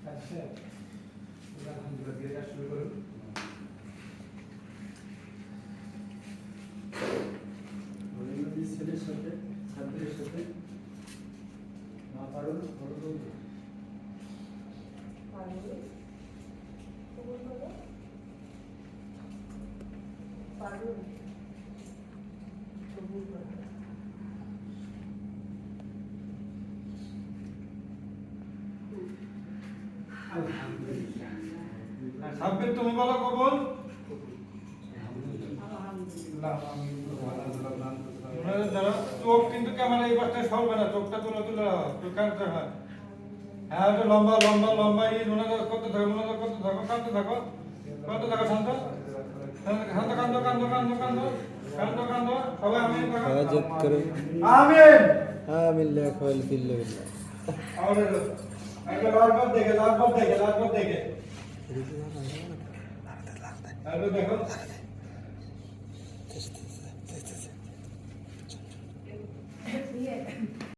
আচ্ছা আলহামদুলিল্লাহ দিয়ে কাজ শুরু করুন। ছেলের সাথে ছাত্রের সাথে না পারুন সাব্বির তুমি বলো কবুল। চোখ কিন্তু ক্যামেরা এই পাশটা সরবে না, চোখটা তুলে তুলে চোখ কাটতে হয়। হ্যাঁ একটু লম্বা লম্বা লম্বা এই মনোযোগ করতে থাকো, মনোযোগ করতে থাকো, কাঁদতে থাকো, কাঁদতে থাকো, শান্ত শান্ত, কান্দ কান্দ কান্দ কান্দ কান্দ কান্দ, সবাই আমি حاجت کرو আমিন। آمين لك والفل بالله আর একটা লালবাদ দেখে, লালবাদ দেখে, লালবাদ দেখে, লালবাদ দেখো।